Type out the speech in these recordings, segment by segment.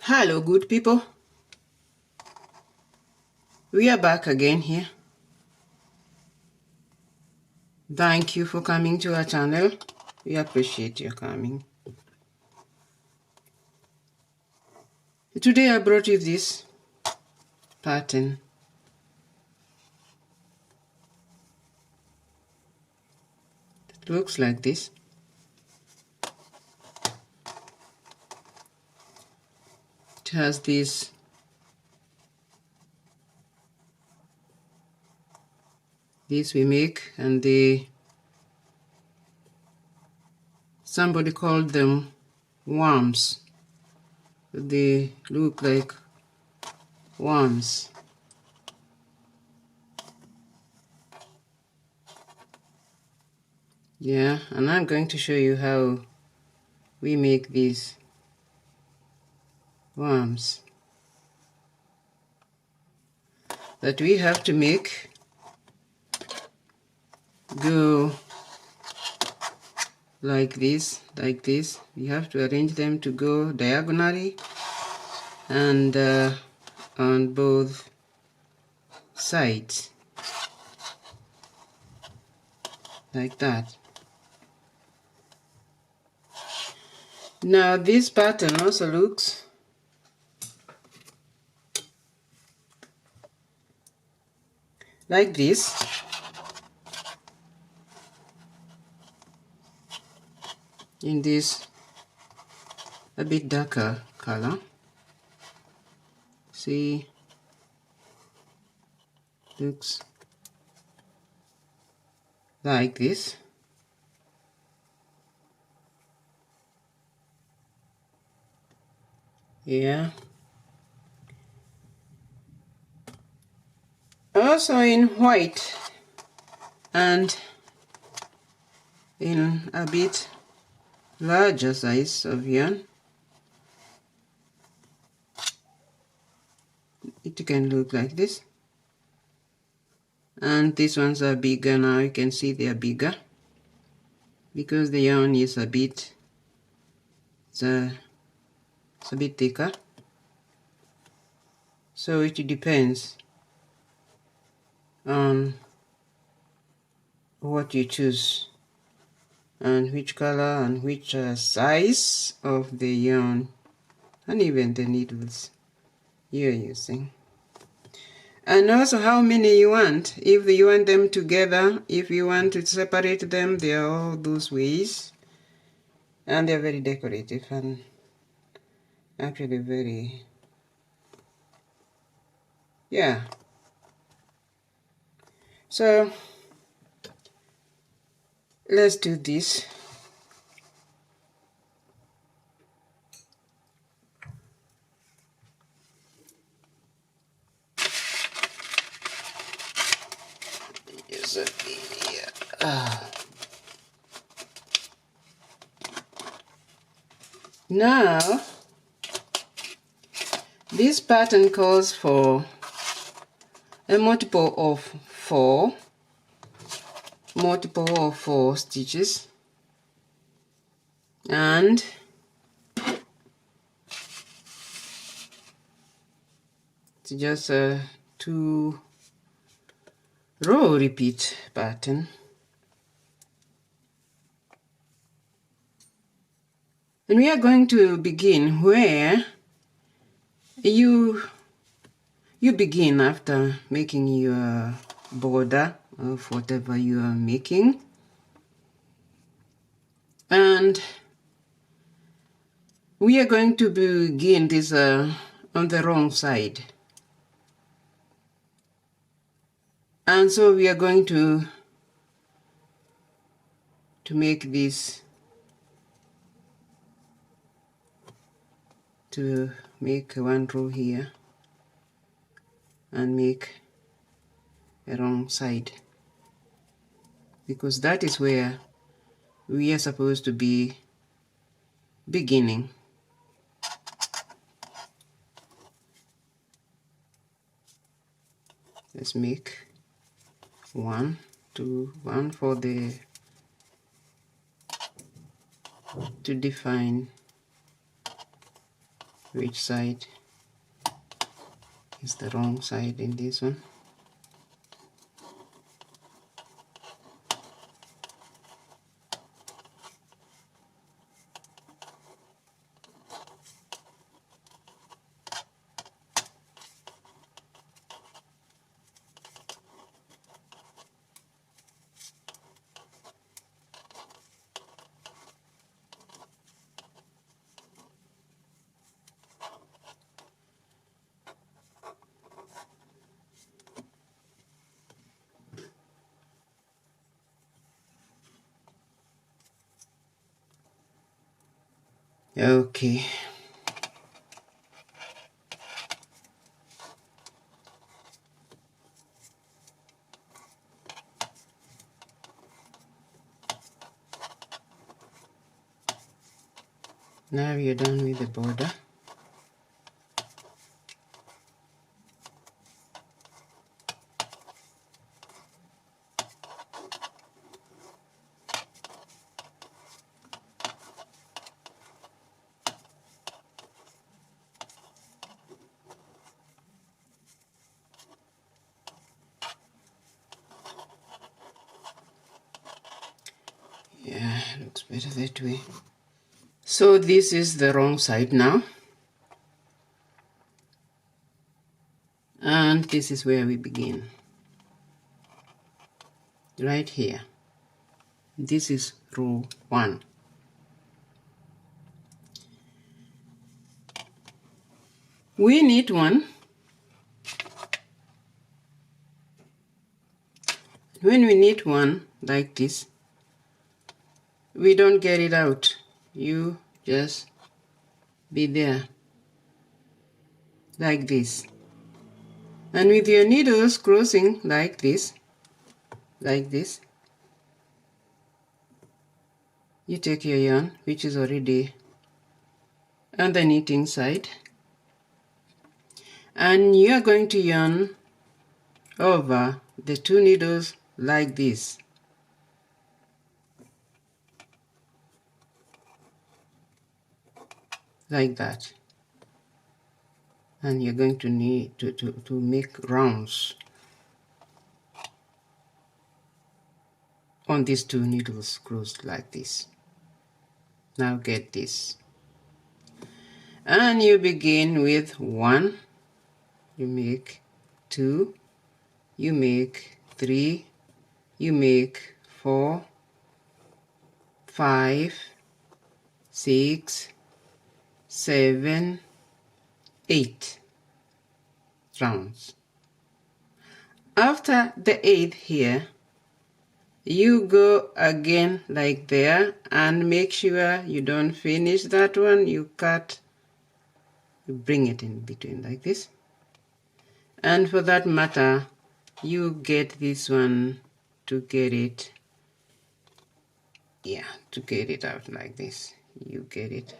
Hello good people, we are back again here. Thank you for coming to our channel. We appreciate your coming. Today I brought you this pattern. It looks like this. It has this we make, and somebody called them worms. They look like worms. Yeah, and I'm going to show you how we make these worms that we have to make go like this. You have to arrange them to go diagonally and on both sides like that. Now this pattern also looks like this. In this a bit darker color. See, looks like this. Yeah. Also in white and in a bit larger size of yarn. It can look like this. And these ones are bigger now. You can see they are bigger because the yarn is a bit it's a bit thicker. So it depends on what you choose and which color and which size of the yarn and even the needles you're using, and also how many you want. If you want them together, if you want to separate them, they are all those ways, and they're very decorative and actually very, yeah. So let's do this. Now this pattern calls for a multiple of 4 stitches, and it's just a 2 row repeat pattern. And we are going to begin where you begin after making your border of whatever you are making, and we are going to begin this on the wrong side, and so we are going to make this, to make one row here and make a wrong side, because that is where we are supposed to be beginning. Let's make 1, 2, 1 for the to define which side is the wrong side in this one. Okay. Now you're done with the border. Yeah, looks better that way. So this is the wrong side now. And this is where we begin. Right here. This is row 1. We knit 1. When we knit 1 like this, we don't get it out. You just be there like this. And with your needles crossing like this, you take your yarn, which is already on the knitting side, and you are going to yarn over the 2 needles like this. Like that. And you're going to need to make rounds on these 2 needles crossed like this. Now get this. And you begin with 1, you make 2, you make 3, you make 4, 5, 6, 7, 8 rounds. After the 8th here, you go again like there, and make sure you don't finish that one. You cut, you bring it in between like this. And for that matter, you get this one to get it, yeah, to get it out like this. You get it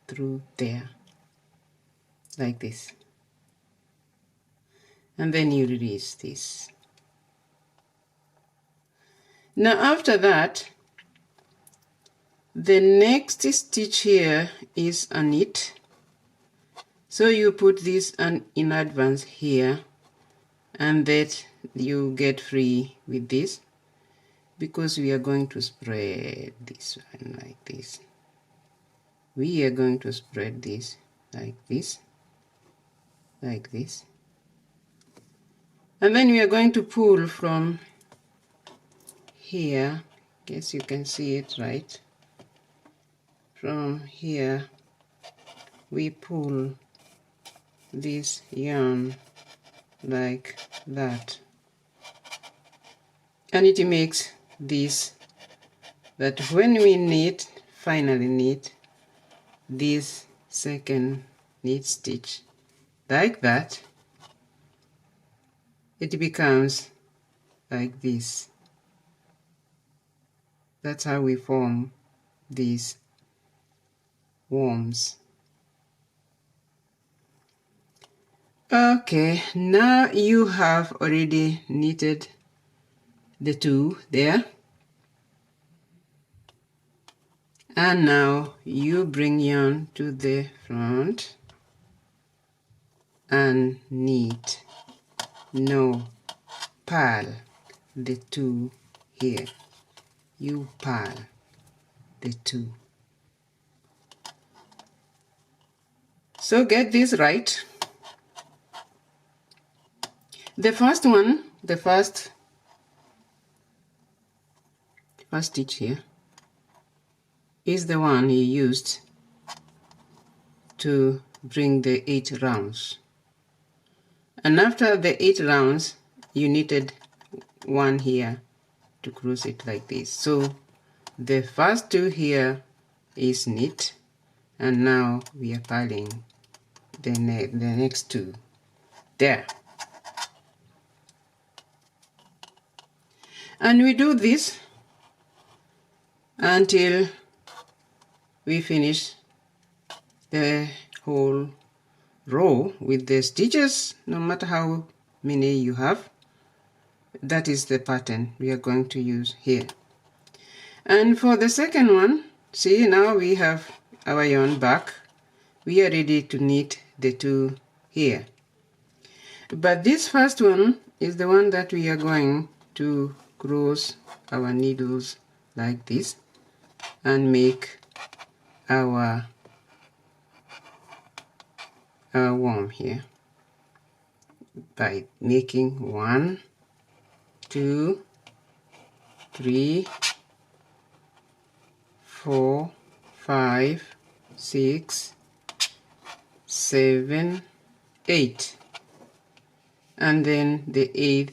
through there like this. And then you release this. Now after that, the next stitch here is a knit. So you put this in advance here, and that you get free with this, because we are going to spread this one like this. We are going to spread this like this, like this. And then we are going to pull from here. Guess you can see it, right? From here, we pull this yarn like that. And it makes this, that when we knit, finally knit this second knit stitch like that, it becomes like this. That's how we form these worms. Okay, now you have already knitted the 2 there, and now you bring yarn to the front and knit. No, purl the 2 here. You purl the 2. So get this right. The first one, the first stitch here is the one you used to bring the 8 rounds. And after the 8 rounds, you knitted 1 here to cross it like this. So the first 2 here is knit, and now we are purling the next 2 there. And we do this until we finish the whole row with the stitches, no matter how many you have. That is the pattern we are going to use here. And for the second one, see, now we have our yarn back. We are ready to knit the 2 here. But this first one is the one that we are going to cross our needles like this and make our worm here by making 1, 2, 3, 4, 5, 6, 7, 8, and then the 8th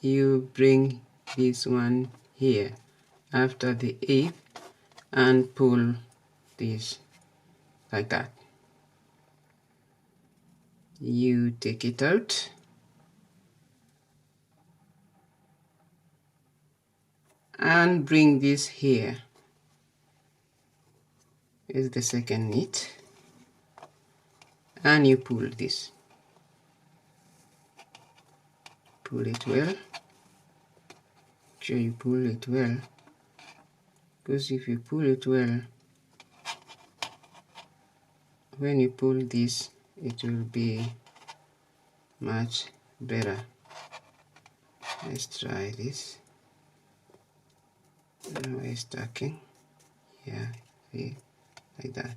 you bring this one here after the 8th and pull this like that. You take it out and bring this here. Is the second knit, and you pull this. Pull it well. Make sure you pull it well, because if you pull it well, when you pull this, it will be much better. Let's try this. Now we're stacking. Yeah, see, like that.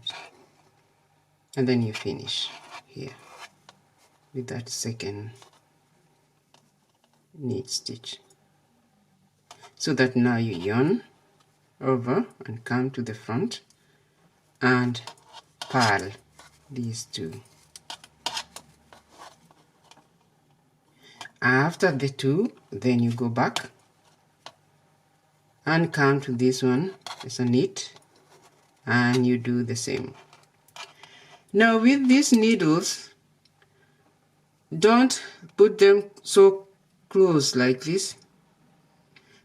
And then you finish here with that second knit stitch. So that now you yarn over and come to the front and purl these 2. After the 2, then you go back and come to this one as a knit, and you do the same. Now with these needles, don't put them so close like this,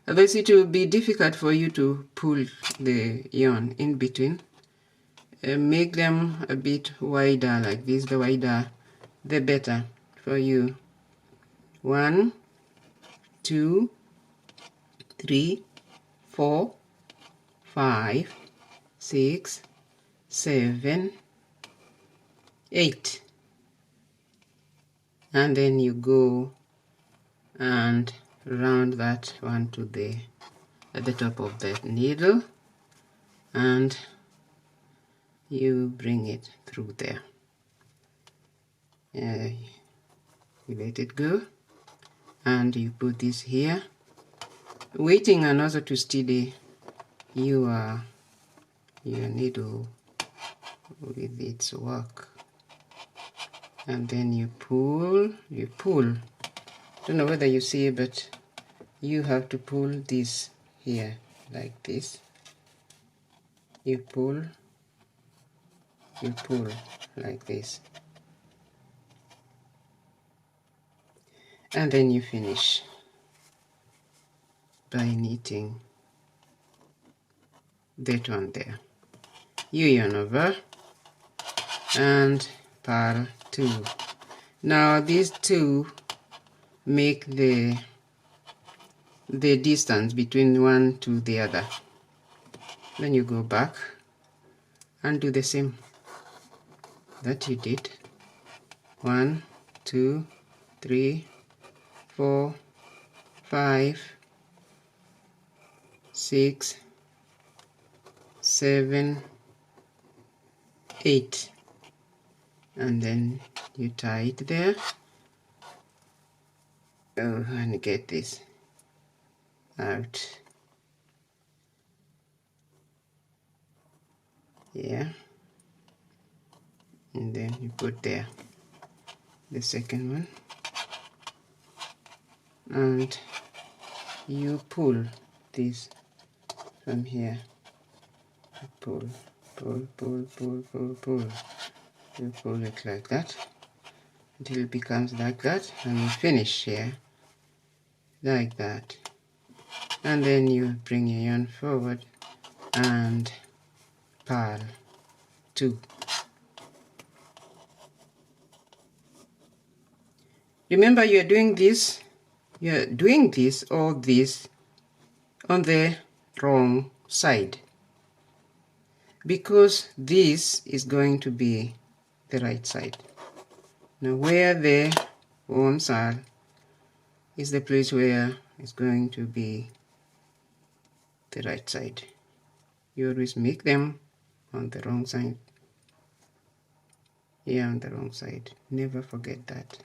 otherwise it will be difficult for you to pull the yarn in between. Make them a bit wider like this. The wider the better for you. 1, 2, 3, 4, 5, 6, 7, 8, and then you go and round that one to at the top of the needle, and you bring it through there. You let it go, and you put this here, waiting another to steady your needle with its work. And then you pull. Don't know whether you see, but you have to pull this here like this. You pull like this, and then you finish by knitting that one there. You yarn over and purl 2. Now these 2 make the distance between one to the other. Then you go back and do the same that you did. 1 2 3 4 5 6 7 8, and then you tie it there. Oh, and get this out here, and then you put there the second one, and you pull this from here. Pull, pull, pull, pull, pull, pull. You pull it like that until it becomes like that, and you finish here like that. And then you bring your yarn forward and purl 2. Remember, you're doing this or this on the wrong side, because this is going to be the right side. Now where the worms are is the place where it's going to be the right side. You always make them on the wrong side. Here on the wrong side. Never forget that.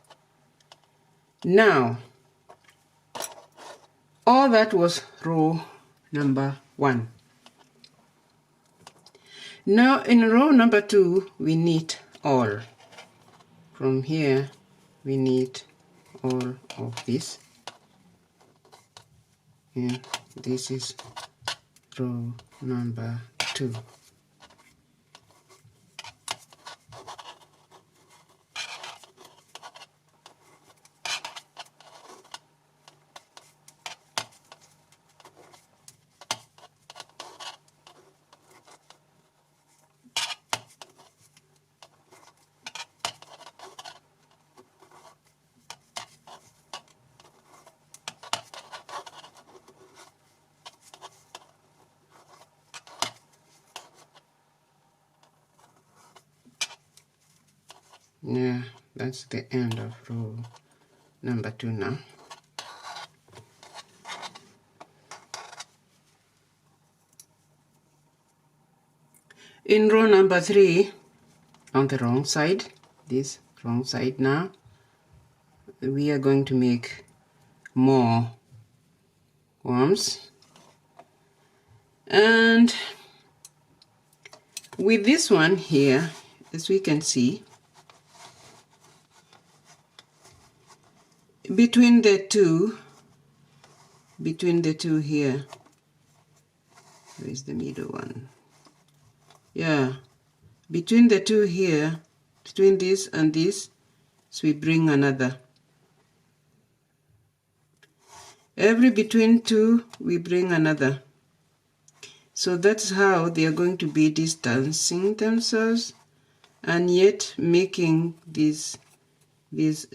Now, all that was row number 1. Now in row number 2, we knit all. From here, we knit all of this. And this is row number 2. Yeah, that's the end of row number 2 now. In row number 3, on the wrong side, this wrong side now, we are going to make more worms. And with this one here, as we can see, between the two here, where is the middle one? Yeah, between the two here, between this and this, so we bring another. Every between two, we bring another. So that's how they are going to be distancing themselves and yet making these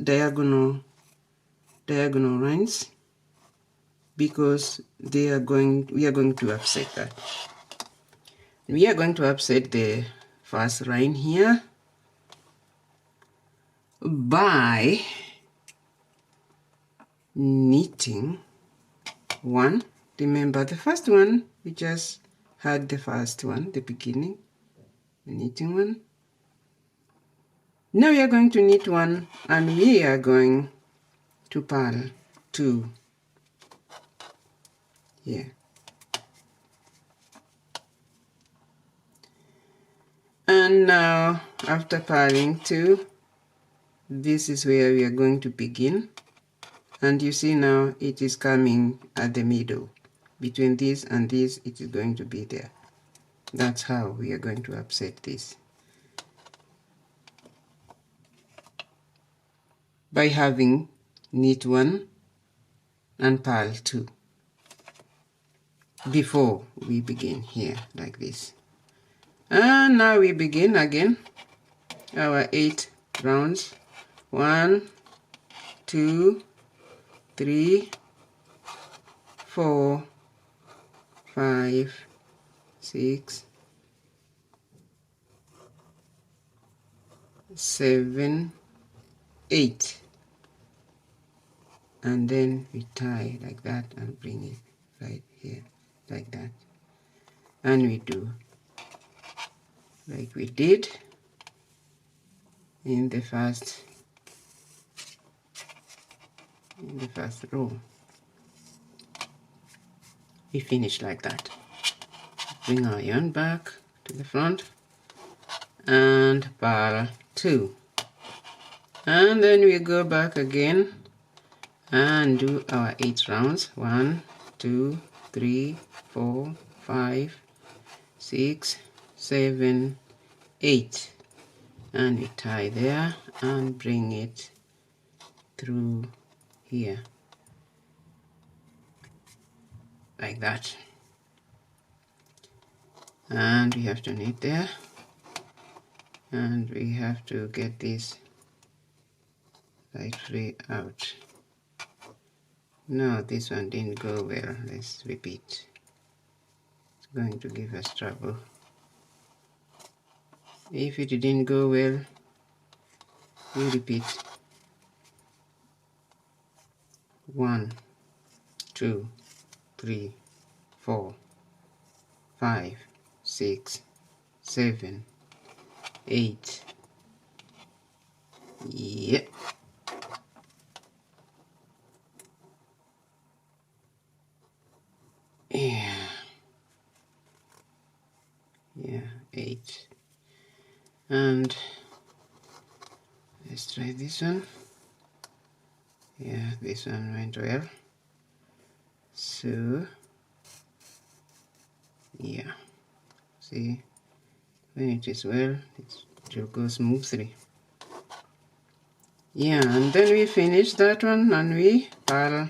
diagonal lines, because we are going to offset that. We are going to offset the first line here by knitting one. Remember the first one, we just had the first one, the beginning, knitting one. Now we are going to knit one, and we are going to purl 2 here. And now after purling 2, this is where we are going to begin. And you see now it is coming at the middle. Between this and this, it is going to be there. That's how we are going to offset this. By having knit 1 and purl 2 before we begin here, like this. And now we begin again our 8 rounds. 1 2 3 4 5 6 7 8, and then we tie like that and bring it right here like that, and we do like we did in the first row. We finish like that. Bring our yarn back to the front and purl 2, and then we go back again and do our 8 rounds. 1, 2, 3, 4, 5, 6, 7, 8, and we tie there and bring it through here like that, and we have to knit there, and we have to get this right way out. No, this one didn't go well. Let's repeat. It's going to give us trouble. If it didn't go well, we repeat. 1, 2, 3, 4, 5, 6, 7, 8. Yep. Yeah, 8. And let's try this one. Yeah, this one went well. So yeah, see, when it is well, it will go smoothly. Yeah, and then we finish that one and we purl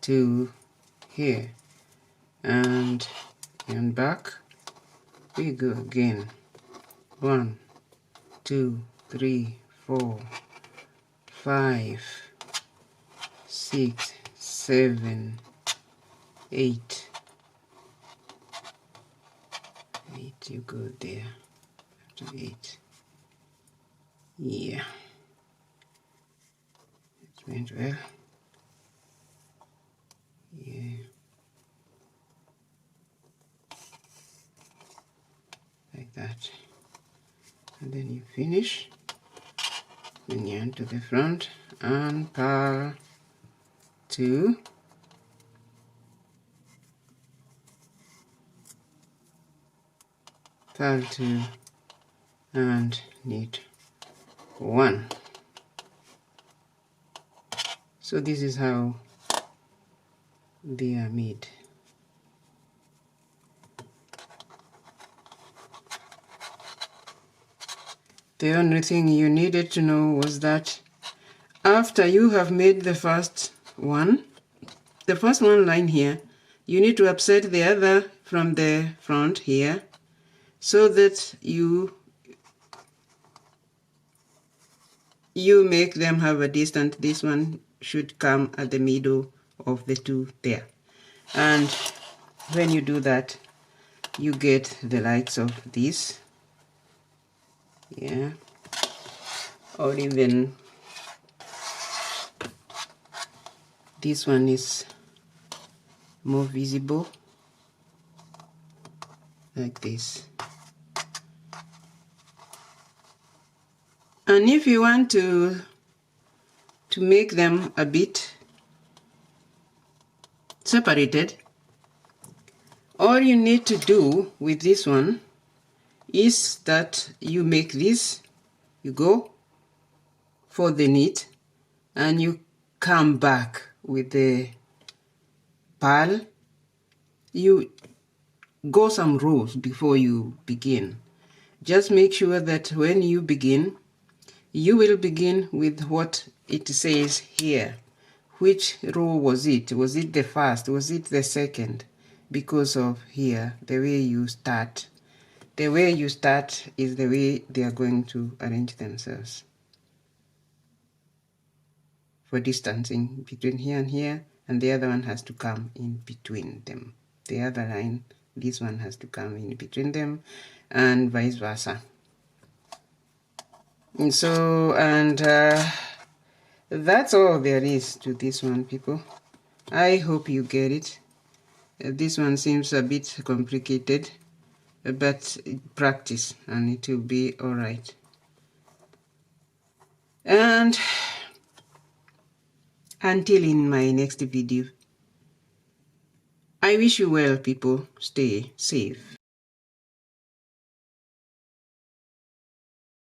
to here, and back we go again. 1, 2, 3, 4, 5, 6, 7, 8. 8, you go there to 8. Yeah, it went well. Yeah, like that, and then you finish, bring yarn to the front and purl 2, purl 2, and knit 1. So this is how they are made. The only thing you needed to know was that after you have made the first one line here, you need to upset the other from the front here, so that you make them have a distance. This one should come at the middle of the two there, and when you do that, you get the likes of this. Yeah, or even this one is more visible like this. And if you want to make them a bit separated, all you need to do with this one is that you make this, you go for the knit, and you come back with the purl. You go some rows before you begin. Just make sure that when you begin, you will begin with what it says here. Which row was it? Was it the first? Was it the second? Because of here, the way you start. The way you start is the way they are going to arrange themselves for distancing between here and here, and the other one has to come in between them. The other line, this one has to come in between them, and vice versa. And so, That's all there is to this one, people. I hope you get it. This one seems a bit complicated, but practice and it will be all right. And until in my next video, I wish you well, people. Stay safe.